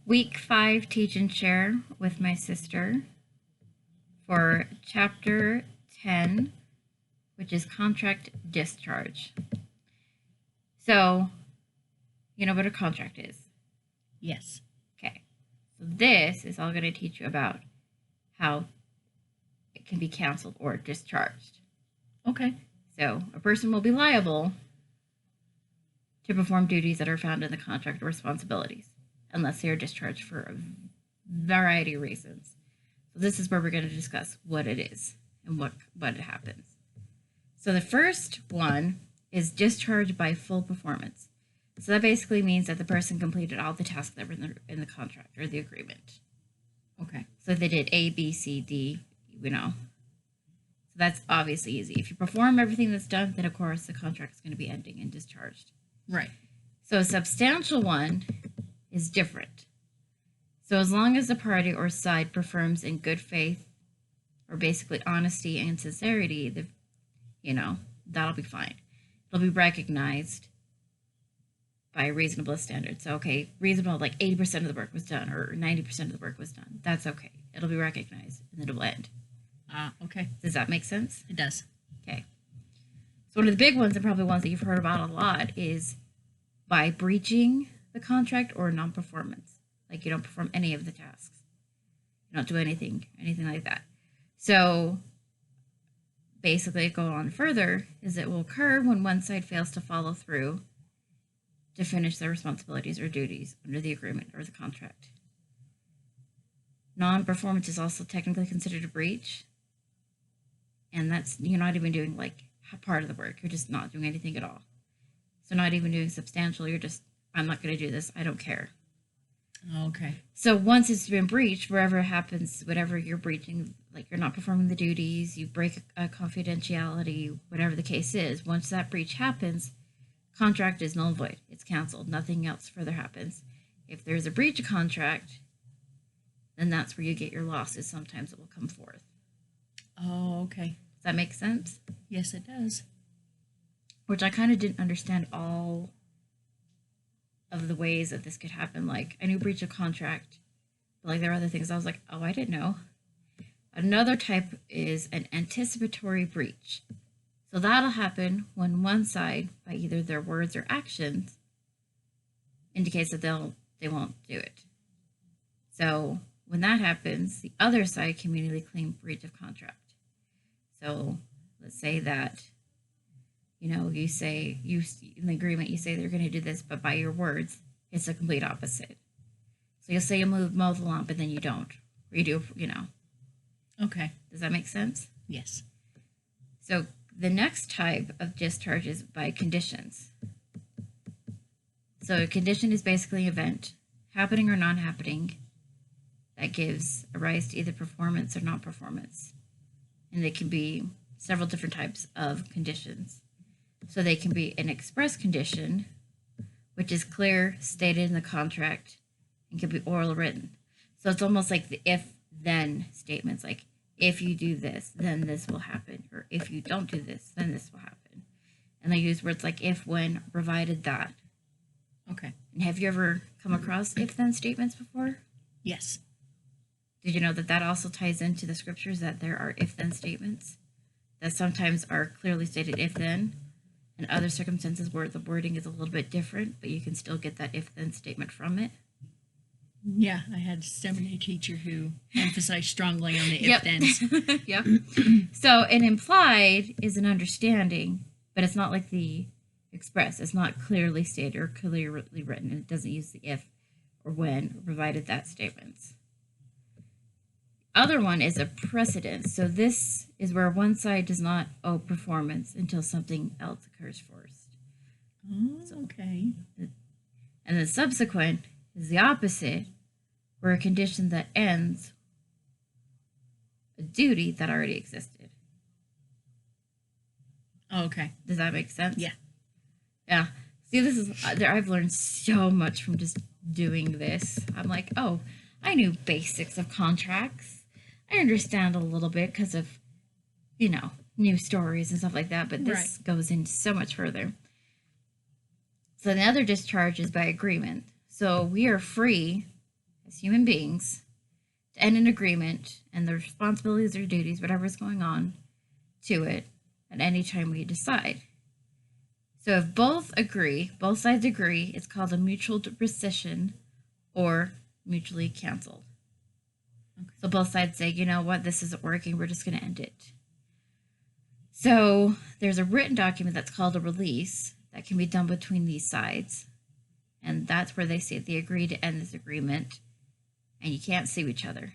Week 5 teach and share with my sister for chapter 10, which is contract discharge. So, you know what a contract is? Yes. Okay. So this is all going to teach you about how it can be canceled or discharged. Okay. So, a person will be liable to perform duties that are found in the contract or responsibilities unless they are discharged for a variety of reasons. So this is where we're going to discuss what it is and what happens. So the first one is discharge by full performance. So that basically means that the person completed all the tasks that were in the contract or the agreement. Okay. So they did A, B, C, D, So that's obviously easy. If you perform everything that's done, then of course the contract is going to be ending and discharged. Right. So a substantial one is different. So as long as the party or side performs in good faith or basically honesty and sincerity, that'll be fine. It'll be recognized by a reasonable standard. So, okay, reasonable, like 80% of the work was done or 90% of the work was done. That's okay. It'll be recognized and then it'll end. Okay. Does that make sense? It does. Okay. So one of the big ones, and probably ones that you've heard about a lot, is by breaching the contract or non-performance. Like you don't perform any of the tasks. You don't do anything like that. So basically, go on further, is it will occur when one side fails to follow through to finish their responsibilities or duties under the agreement or the contract. Non-performance is also technically considered a breach. And that's, you're not even doing like part of the work. You're just not doing anything at all. So not even doing substantial. You're just, I'm not going to do this. I don't care. Okay. So once it's been breached, wherever it happens, whatever you're breaching, like you're not performing the duties, you break a confidentiality, whatever the case is, once that breach happens, contract is null and void. It's canceled. Nothing else further happens. If there's a breach of contract, then that's where you get your losses. Sometimes it will come forth. Oh, okay. Does that make sense? Yes, it does. Which I kind of didn't understand all of the ways that this could happen. Like, I knew breach of contract, but like there are other things I was like, oh, I didn't know. Another type is an anticipatory breach. So that'll happen when one side, by either their words or actions, indicates that they won't do it. So when that happens, the other side can immediately claim breach of contract. So let's say that, you say, in the agreement, you say they're going to do this, but by your words, it's the complete opposite. So you'll say you'll mow the lawn, but then you don't. Or you do, Okay. Does that make sense? Yes. So the next type of discharge is by conditions. So a condition is basically an event, happening or non-happening, that gives a rise to either performance or non-performance. And they can be several different types of conditions. So they can be an express condition, which is clear, stated in the contract, and can be oral or written. So it's almost like the if-then statements, like if you do this, then this will happen, or if you don't do this, then this will happen. And they use words like if, when, provided that. Okay. And have you ever come across if-then statements before? Yes. Did you know that also ties into the scriptures, that there are if-then statements that sometimes are clearly stated if-then, and other circumstances where the wording is a little bit different, but you can still get that if-then statement from it? Yeah, I had a seminary teacher who emphasized strongly on the Yep. if-thens. Yep. So an implied is an understanding, but it's not like the express. It's not clearly stated or clearly written, and it doesn't use the if or when or provided that statements. Other one is a precedence. So this is where one side does not owe performance until something else occurs first. Oh, okay. And the subsequent is the opposite, where a condition that ends a duty that already existed. Oh, okay. Does that make sense? Yeah. Yeah. See, this is, I've learned so much from just doing this. I'm like, oh, I knew basics of contracts. I understand a little bit because of, new stories and stuff like that, but this goes in so much further. So the other discharge is by agreement. So we are free as human beings to end an agreement and the responsibilities or duties, whatever's going on, to it at any time we decide. So if both sides agree, it's called a mutual rescission or mutually canceled. Okay. So both sides say, you know what, this isn't working, we're just going to end it. So there's a written document that's called a release that can be done between these sides. And that's where they say they agree to end this agreement and you can't sue each other.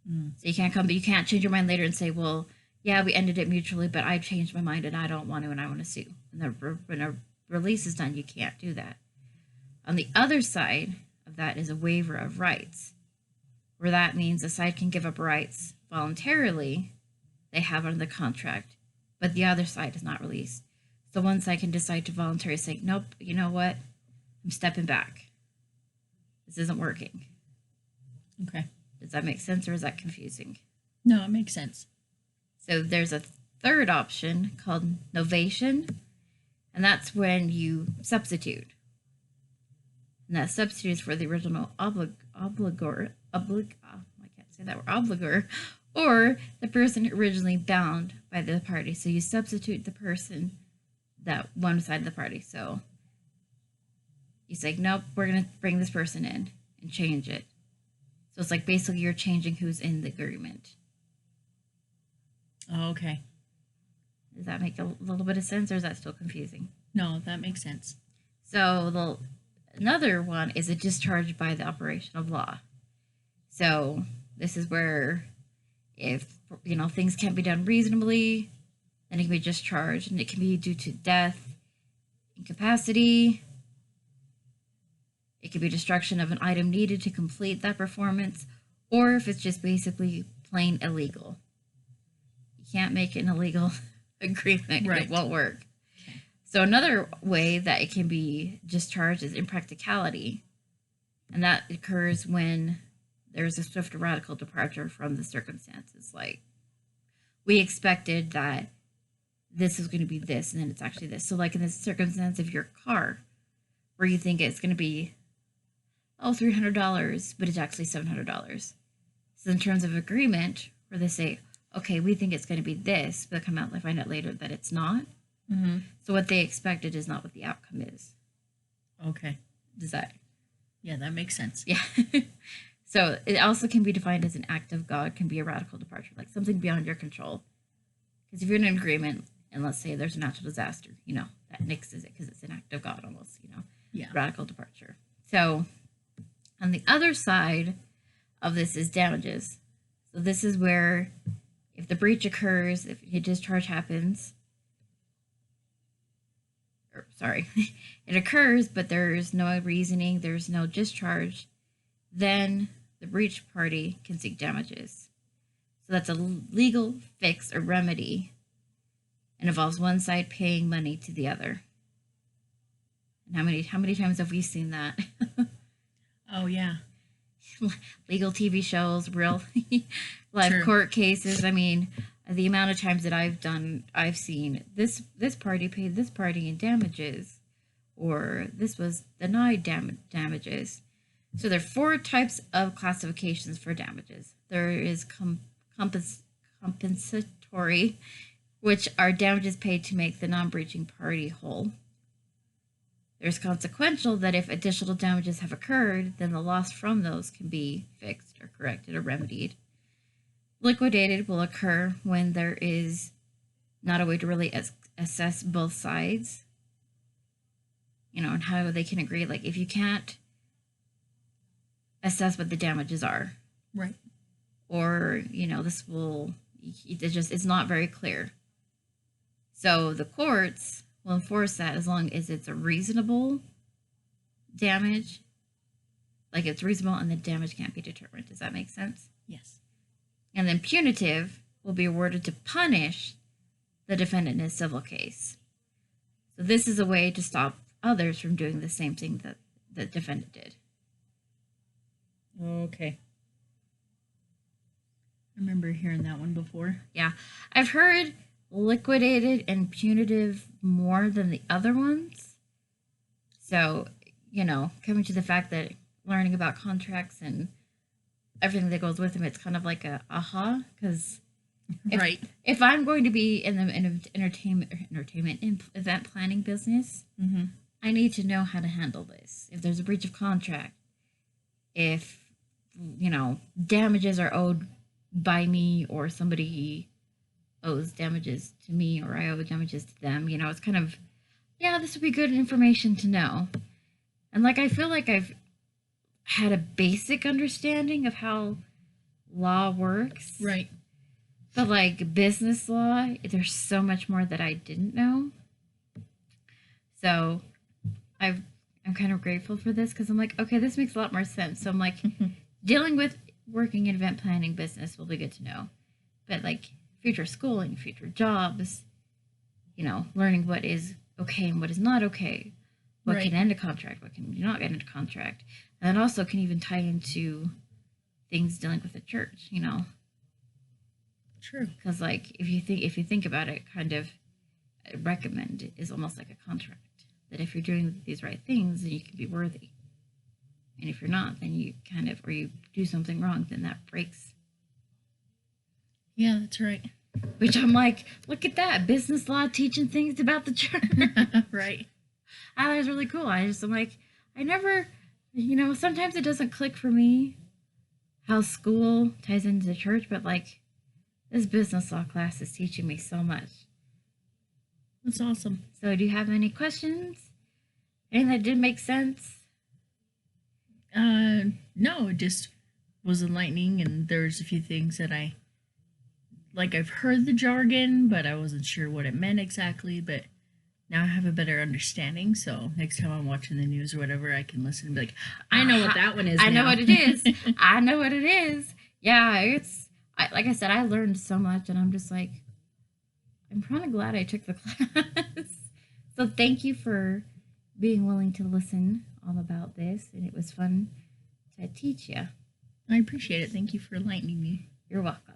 So you can't change your mind later and say, well, yeah, we ended it mutually, but I changed my mind and I don't want to and I want to sue. And when a release is done, you can't do that. On the other side of that is a waiver of rights, where that means a side can give up rights voluntarily they have under the contract, but the other side is not released. So one side can decide to voluntarily say, nope, you know what? I'm stepping back. This isn't working. Okay. Does that make sense or is that confusing? No, it makes sense. So there's a third option called novation, and that's when you substitute. And that substitute is for the original obligor, I can't say that word, obligor, or the person originally bound by the party. So you substitute the person that one side of the party. So you say, nope, we're going to bring this person in and change it. So it's like basically you're changing who's in the agreement. Oh, okay. Does that make a little bit of sense or is that still confusing? No, that makes sense. So another one is a discharge by the operation of law. So this is where if, things can't be done reasonably, then it can be discharged, and it can be due to death, incapacity. It could be destruction of an item needed to complete that performance, or if it's just basically plain illegal. You can't make an illegal agreement. Right. It won't work. Okay. So another way that it can be discharged is impracticality, and that occurs when there's a swift or radical departure from the circumstances. Like, we expected that this is going to be this, and then it's actually this. So like in the circumstance of your car, where you think it's going to be, $300, but it's actually $700. So in terms of agreement, where they say, okay, we think it's going to be this, but come out and find out later that it's not. Mm-hmm. So what they expected is not what the outcome is. Okay. Does that? Yeah, that makes sense. Yeah. So it also can be defined as an act of God, can be a radical departure, like something beyond your control. Because if you're in an agreement, and let's say there's a natural disaster, that nixes it because it's an act of God almost, Yeah. Radical departure. So on the other side of this is damages. So this is where if the breach occurs, if a discharge happens, it occurs, but there's no reasoning, there's no discharge, then the breach party can seek damages. So that's a legal fix or remedy and involves one side paying money to the other. And how many times have we seen that? Oh, yeah. Legal TV shows, real live True. Court cases. I mean, the amount of times that I've seen this party paid this party in damages, or this was denied damages. So there are 4 types of classifications for damages. There is compensatory, which are damages paid to make the non-breaching party whole. There's consequential, that if additional damages have occurred, then the loss from those can be fixed or corrected or remedied. Liquidated will occur when there is not a way to really assess both sides, and how they can agree. Like, if you can't assess what the damages are. Right. Or, it's not very clear. So the courts will enforce that as long as it's a reasonable damage. Like, it's reasonable and the damage can't be determined. Does that make sense? Yes. And then punitive will be awarded to punish the defendant in a civil case. So this is a way to stop others from doing the same thing that the defendant did. Okay. I remember hearing that one before. Yeah. I've heard liquidated and punitive more than the other ones. So, coming to the fact that learning about contracts and everything that goes with them, it's kind of like a aha, because Right. if I'm going to be in the entertainment event planning business, Mm-hmm. I need to know how to handle this. If there's a breach of contract, if damages are owed by me, or somebody owes damages to me, or I owe damages to them, it's kind of, yeah, this would be good information to know. And like, I feel like I've had a basic understanding of how law works. Right. But like business law, there's so much more that I didn't know. So I'm kind of grateful for this, because I'm like, okay, this makes a lot more sense. So I'm like, dealing with working in event planning business will be good to know. But like future schooling, future jobs, learning what is okay and what is not okay, what Right. can end a contract, what can not end a contract, and then also can even tie into things dealing with the church. True. Because like if you think about it, kind of a recommend is almost like a contract. That if you're doing these right things, then you can be worthy. And if you're not, then you kind of, or you do something wrong, then that breaks. Yeah, that's right. Which I'm like, look at that, business law teaching things about the church. Right. I thought it was really cool. I'm like, I never, sometimes it doesn't click for me how school ties into the church, but like this business law class is teaching me so much. That's awesome. So do you have any questions? Anything that did make sense? No, it just was enlightening, and there's a few things that I've heard the jargon, but I wasn't sure what it meant exactly, but now I have a better understanding, so next time I'm watching the news or whatever, I can listen and be like, I know what that one is. I know now. what it is. I know what it is. Yeah, like I said, I learned so much, and I'm just like, I'm kind of glad I took the class. So thank you for being willing to listen all about this, and it was fun to teach you. I appreciate it. Thank you for enlightening me. You're welcome.